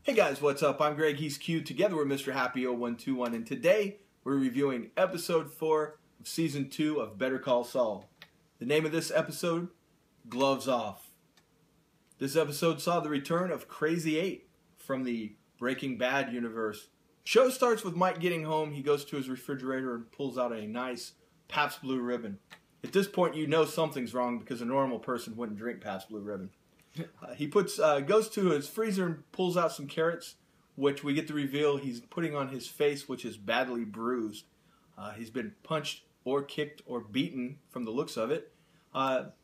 Hey guys, what's up? I'm Greg, he's Q, together with Mr. Happy0121, and today we're reviewing episode 4 of season 2 of Better Call Saul. The name of this episode, Gloves Off. This episode saw the return of Crazy 8 from the Breaking Bad universe. Show starts with Mike getting home. He goes to his refrigerator and pulls out a nice Pabst Blue Ribbon. At this point, you know something's wrong because a normal person wouldn't drink Pabst Blue Ribbon. He goes to his freezer and pulls out some carrots, which we get to reveal he's putting on his face, which is badly bruised. He's been punched or kicked or beaten from the looks of it.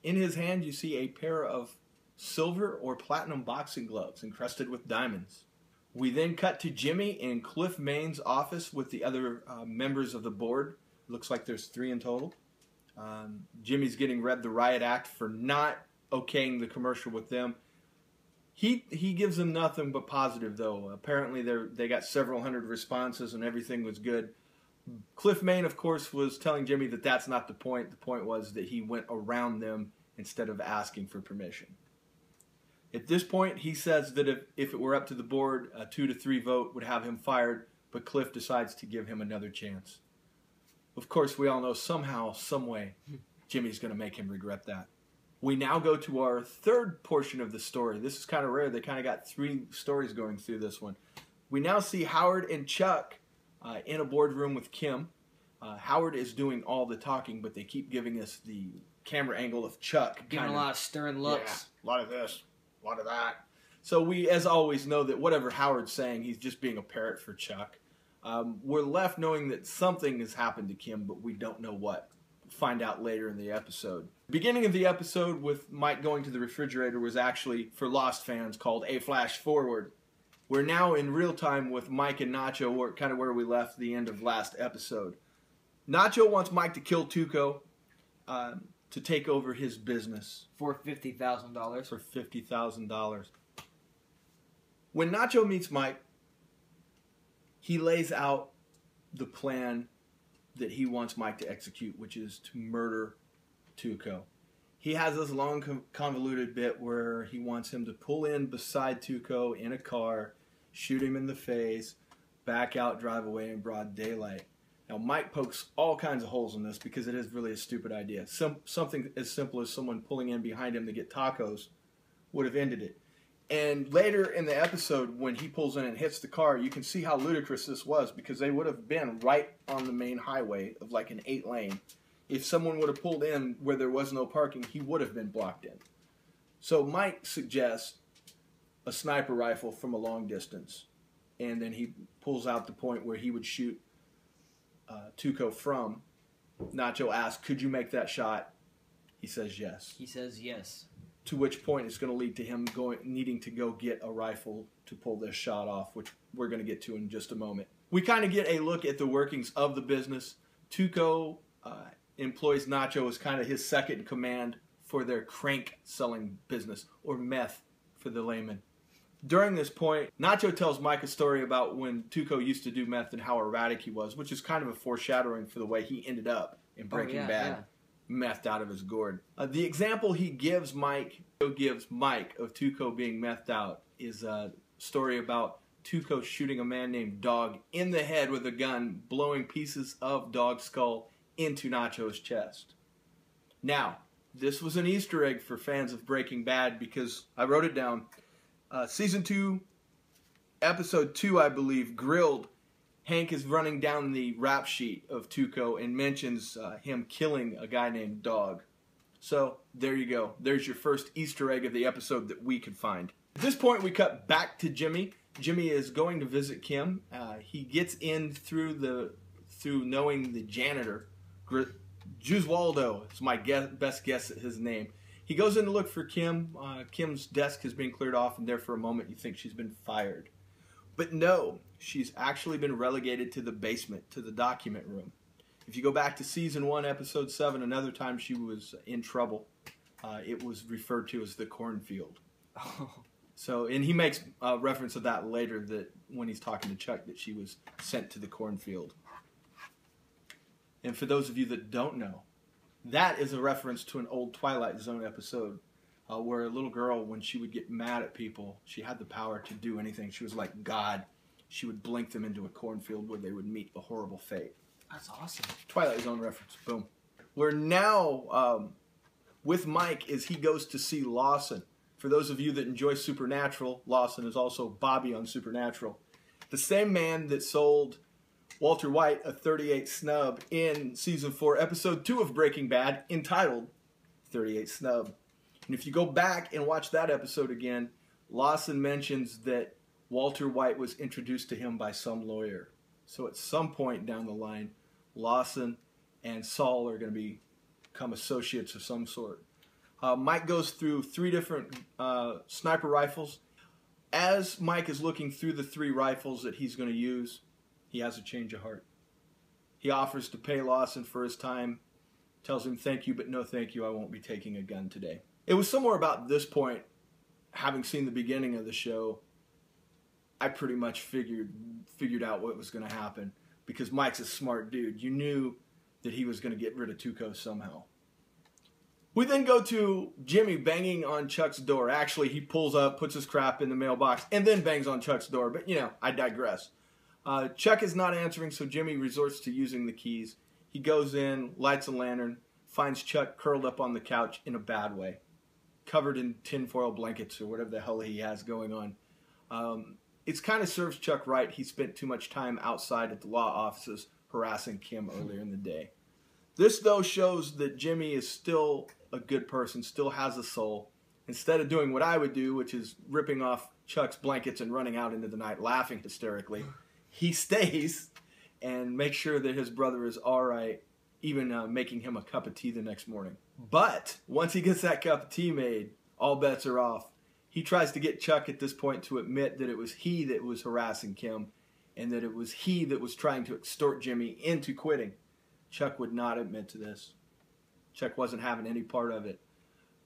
In his hand, you see a pair of silver or platinum boxing gloves encrusted with diamonds. We then cut to Jimmy in Cliff Maine's office with the other members of the board. Looks like there's 3 in total. Jimmy's getting read the riot act for not okaying the commercial with them. He gives them nothing but positive, though. Apparently they got several hundred responses and everything was good. Cliff Maine, of course, was telling Jimmy that that's not the point. The point was that he went around them instead of asking for permission. At this point, he says that if it were up to the board, a 2-3 vote would have him fired, but Cliff decides to give him another chance. Of course, we all know somehow, some way, Jimmy's going to make him regret that. We now go to our third portion of the story. This is kind of rare. They kind of got 3 stories going through this one. We now see Howard and Chuck in a boardroom with Kim. Howard is doing all the talking, but they keep giving us the camera angle of Chuck. Giving a lot of stern looks. Yeah, a lot of this, a lot of that. So we, as always, know that whatever Howard's saying, he's just being a parrot for Chuck. We're left knowing that something has happened to Kim, but we don't know what. Find out later in the episode. The beginning of the episode with Mike going to the refrigerator was actually, for Lost fans, called a flash forward. We're now in real time with Mike and Nacho, kind of where we left the end of last episode. Nacho wants Mike to kill Tuco to take over his business. For $50,000. For $50,000. When Nacho meets Mike, he lays out the plan that he wants Mike to execute, which is to murder Tuco. He has this long convoluted bit where he wants him to pull in beside Tuco in a car, shoot him in the face, back out, drive away in broad daylight. Now Mike pokes all kinds of holes in this because it is really a stupid idea. Something as simple as someone pulling in behind him to get tacos would have ended it. And later in the episode, when he pulls in and hits the car, you can see how ludicrous this was because they would have been right on the main highway of like an 8-lane. If someone would have pulled in where there was no parking, he would have been blocked in. So Mike suggests a sniper rifle from a long distance. And then he pulls out the point where he would shoot Tuco from. Nacho asks, could you make that shot? He says yes. He says yes. To which point it's going to lead to him needing to go get a rifle to pull this shot off, which we're going to get to in just a moment. We kind of get a look at the workings of the business. Tuco employs Nacho as kind of his second in command for their crank selling business, or meth for the layman. During this point, Nacho tells Mike a story about when Tuco used to do meth and how erratic he was, which is kind of a foreshadowing for the way he ended up in Breaking Bad. Yeah. Methed out of his gourd. The example he gives Mike of Tuco being methed out is a story about Tuco shooting a man named Dog in the head with a gun, blowing pieces of Dog's skull into Nacho's chest. Now, this was an Easter egg for fans of Breaking Bad because I wrote it down. Season 2, episode 2, I believe, Grilled, Hank is running down the rap sheet of Tuco and mentions him killing a guy named Dog. So, there you go. There's your first Easter egg of the episode that we could find. At this point, we cut back to Jimmy. Jimmy is going to visit Kim. He gets in through knowing the janitor. Juswaldo is my best guess at his name. He goes in to look for Kim. Kim's desk has been cleared off, and there for a moment you think she's been fired. But no, she's actually been relegated to the basement, to the document room. If you go back to Season 1, Episode 7, another time she was in trouble, it was referred to as the cornfield. So, and he makes reference to that later, that when he's talking to Chuck, that she was sent to the cornfield. And for those of you that don't know, that is a reference to an old Twilight Zone episode where a little girl, when she would get mad at people, she had the power to do anything. She was like God. She would blink them into a cornfield where they would meet a horrible fate. That's awesome. Twilight Zone reference. Boom. We're now with Mike as he goes to see Lawson. For those of you that enjoy Supernatural, Lawson is also Bobby on Supernatural. The same man that sold Walter White a 38 snub in Season 4, Episode 2 of Breaking Bad, entitled 38 Snub. And if you go back and watch that episode again, Lawson mentions that Walter White was introduced to him by some lawyer. So at some point down the line, Lawson and Saul are going to become associates of some sort. Mike goes through 3 different sniper rifles. As Mike is looking through the 3 rifles that he's going to use, he has a change of heart. He offers to pay Lawson for his time, tells him thank you, but no thank you, I won't be taking a gun today. It was somewhere about this point, having seen the beginning of the show, I pretty much figured out what was going to happen, because Mike's a smart dude. You knew that he was going to get rid of Tuco somehow. We then go to Jimmy banging on Chuck's door. Actually, he pulls up, puts his crap in the mailbox, and then bangs on Chuck's door. But, I digress. Chuck is not answering, so Jimmy resorts to using the keys. He goes in, lights a lantern, finds Chuck curled up on the couch in a bad way, covered in tinfoil blankets or whatever the hell he has going on. It kind of serves Chuck right. He spent too much time outside at the law offices harassing Kim earlier in the day. This, though, shows that Jimmy is still a good person, still has a soul. Instead of doing what I would do, which is ripping off Chuck's blankets and running out into the night laughing hysterically, he stays and makes sure that his brother is all right, even making him a cup of tea the next morning. But once he gets that cup of tea made, all bets are off. He tries to get Chuck at this point to admit that it was he that was harassing Kim and that it was he that was trying to extort Jimmy into quitting. Chuck would not admit to this. Chuck wasn't having any part of it.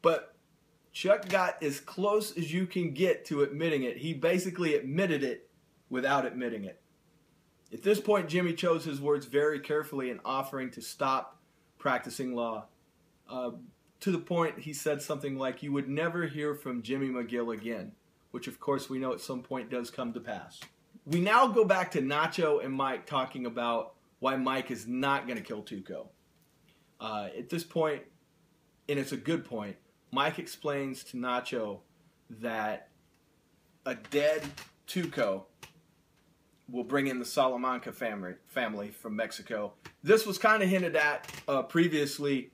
But Chuck got as close as you can get to admitting it. He basically admitted it without admitting it. At this point, Jimmy chose his words very carefully in offering to stop practicing law. To the point, he said something like, "You would never hear from Jimmy McGill again," which of course we know at some point does come to pass. We now go back to Nacho and Mike talking about why Mike is not going to kill Tuco. At this point, and it's a good point, Mike explains to Nacho that a dead Tuco will bring in the Salamanca family from Mexico. This was kind of hinted at previously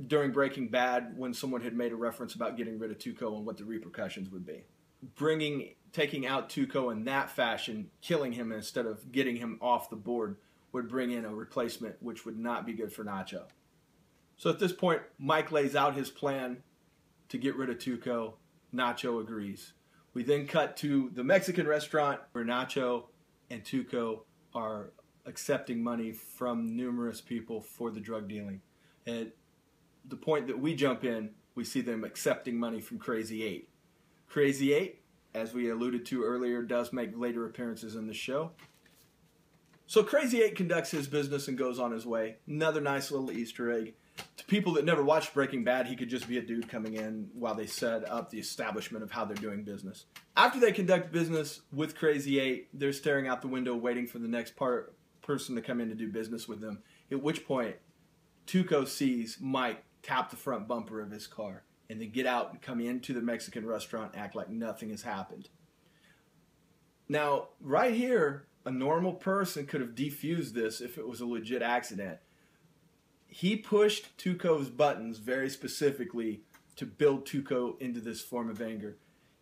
during Breaking Bad when someone had made a reference about getting rid of Tuco and what the repercussions would be. Taking out Tuco in that fashion, killing him instead of getting him off the board, would bring in a replacement, which would not be good for Nacho. So at this point, Mike lays out his plan to get rid of Tuco. Nacho agrees. We then cut to the Mexican restaurant where Nacho and Tuco are accepting money from numerous people for the drug dealing. At the point that we jump in, we see them accepting money from Crazy 8. Crazy 8, as we alluded to earlier, does make later appearances in the show. So Crazy 8 conducts his business and goes on his way. Another nice little Easter egg. To people that never watched Breaking Bad, he could just be a dude coming in while they set up the establishment of how they're doing business. After they conduct business with Crazy 8, they're staring out the window waiting for the next person to come in to do business with them. At which point, Tuco sees Mike tap the front bumper of his car and then get out and come into the Mexican restaurant, act like nothing has happened. Now, right here, a normal person could have defused this if it was a legit accident. He pushed Tuco's buttons very specifically to build Tuco into this form of anger.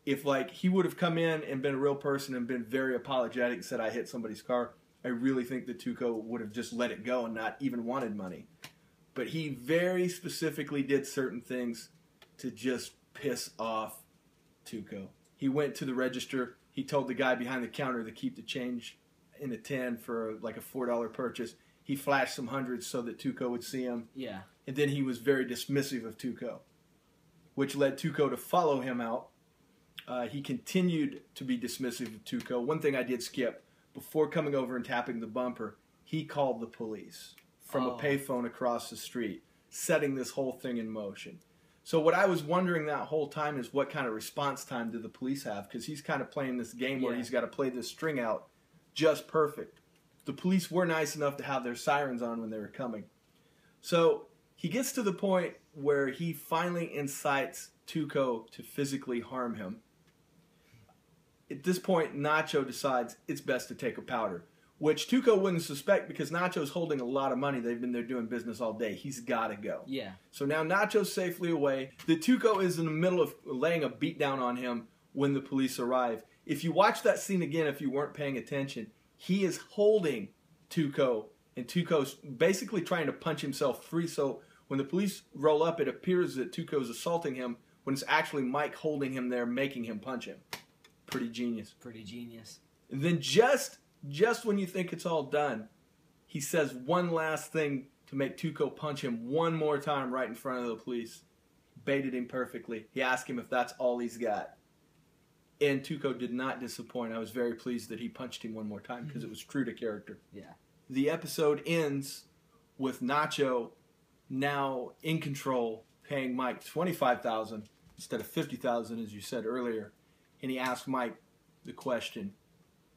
If he would have come in and been a real person and been very apologetic and said, "I hit somebody's car," I really think that Tuco would have just let it go and not even wanted money. But he very specifically did certain things to just piss off Tuco. He went to the register. He told the guy behind the counter to keep the change in a tin for a $4 purchase. He flashed some hundreds so that Tuco would see him. Yeah. And then he was very dismissive of Tuco, which led Tuco to follow him out. He continued to be dismissive of Tuco. One thing I did skip, before coming over and tapping the bumper, he called the police from a payphone across the street, setting this whole thing in motion. So what I was wondering that whole time is what kind of response time do the police have? Because he's kind of playing this game where he's got to play this string out just perfect. The police were nice enough to have their sirens on when they were coming. So he gets to the point where he finally incites Tuco to physically harm him. At this point, Nacho decides it's best to take a powder, which Tuco wouldn't suspect because Nacho's holding a lot of money. They've been there doing business all day. He's got to go. Yeah. So now Nacho's safely away. The Tuco is in the middle of laying a beatdown on him when the police arrive. If you watch that scene again, if you weren't paying attention, he is holding Tuco, and Tuco's basically trying to punch himself free. So when the police roll up, it appears that Tuco's assaulting him when it's actually Mike holding him there, making him punch him. Pretty genius. Pretty genius. And then just when you think it's all done, he says one last thing to make Tuco punch him one more time right in front of the police. Baited him perfectly. He asked him if that's all he's got. And Tuco did not disappoint. I was very pleased that he punched him one more time because it was true to character. Yeah. The episode ends with Nacho now in control, paying Mike $25,000 instead of $50,000 as you said earlier. And he asked Mike the question,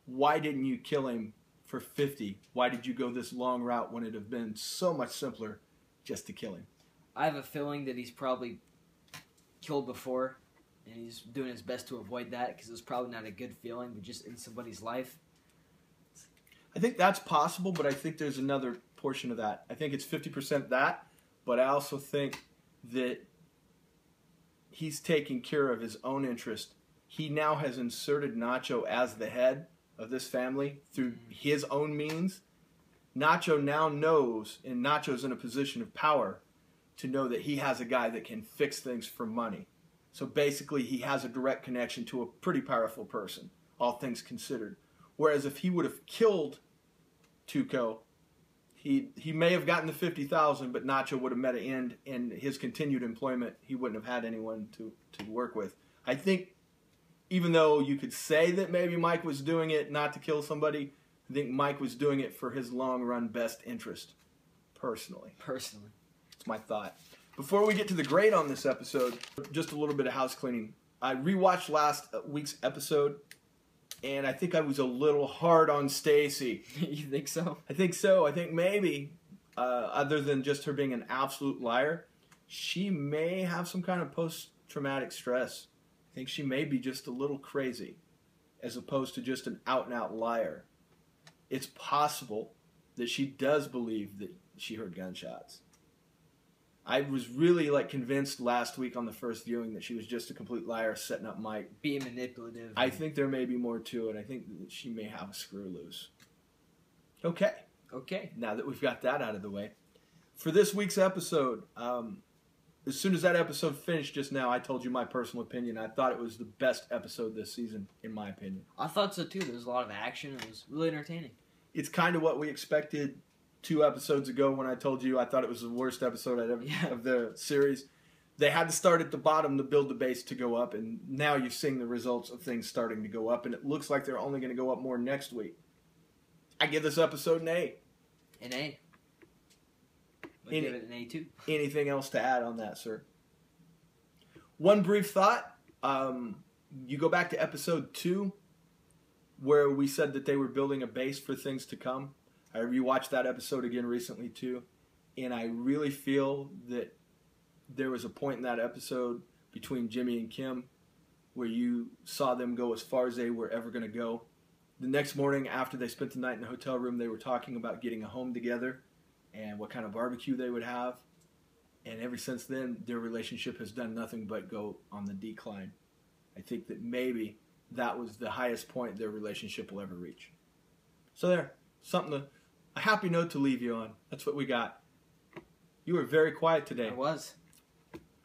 why didn't you kill him for $50? Why did you go this long route when it would have been so much simpler just to kill him? I have a feeling that he's probably killed before, and he's doing his best to avoid that because it's probably not a good feeling, but just in somebody's life. I think that's possible, but I think there's another portion of that. I think it's 50% that, but I also think that he's taking care of his own interest. He now has inserted Nacho as the head of this family through his own means. Nacho now knows, and Nacho's in a position of power, to know that he has a guy that can fix things for money. So basically he has a direct connection to a pretty powerful person, all things considered. Whereas if he would have killed Tuco, he may have gotten the $50,000, but Nacho would have met an end, and his continued employment, he wouldn't have had anyone to work with. I think even though you could say that maybe Mike was doing it not to kill somebody, I think Mike was doing it for his long-run best interest, personally. Personally. It's my thought. Before we get to the grade on this episode, just a little bit of house cleaning. I rewatched last week's episode, and I think I was a little hard on Stacy. You think so? I think so. I think maybe, other than just her being an absolute liar, she may have some kind of post-traumatic stress. I think she may be just a little crazy, as opposed to just an out-and-out liar. It's possible that she does believe that she heard gunshots. I was really convinced last week on the first viewing that she was just a complete liar setting up Mike. Being manipulative. I think there may be more to it. I think that she may have a screw loose. Okay. Now that we've got that out of the way. For this week's episode, as soon as that episode finished just now, I told you my personal opinion. I thought it was the best episode this season, in my opinion. I thought so too. There was a lot of action. It was really entertaining. It's kind of what we expected 2 episodes ago when I told you I thought it was the worst episode I'd ever of the series. They had to start at the bottom to build the base to go up, and now you're seeing the results of things starting to go up, and it looks like they're only going to go up more next week. I give this episode an A. An A. I'd give it an A too. Anything else to add on that, sir? One brief thought. You go back to episode 2, where we said that they were building a base for things to come. I rewatched that episode again recently too, and I really feel that there was a point in that episode between Jimmy and Kim where you saw them go as far as they were ever going to go. The next morning after they spent the night in the hotel room, they were talking about getting a home together and what kind of barbecue they would have. And ever since then, their relationship has done nothing but go on the decline. I think that maybe that was the highest point their relationship will ever reach. So there, a happy note to leave you on. That's what we got. You were very quiet today. I was.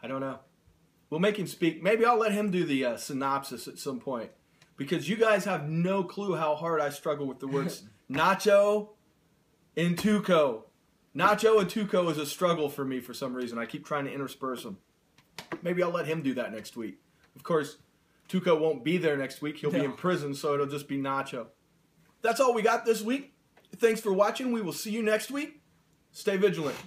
I don't know. We'll make him speak. Maybe I'll let him do the synopsis at some point. Because you guys have no clue how hard I struggle with the words Nacho and Tuco. Nacho and Tuco is a struggle for me for some reason. I keep trying to intersperse them. Maybe I'll let him do that next week. Of course, Tuco won't be there next week. He'll be in prison, so it'll just be Nacho. That's all we got this week. Thanks for watching. We will see you next week. Stay vigilant.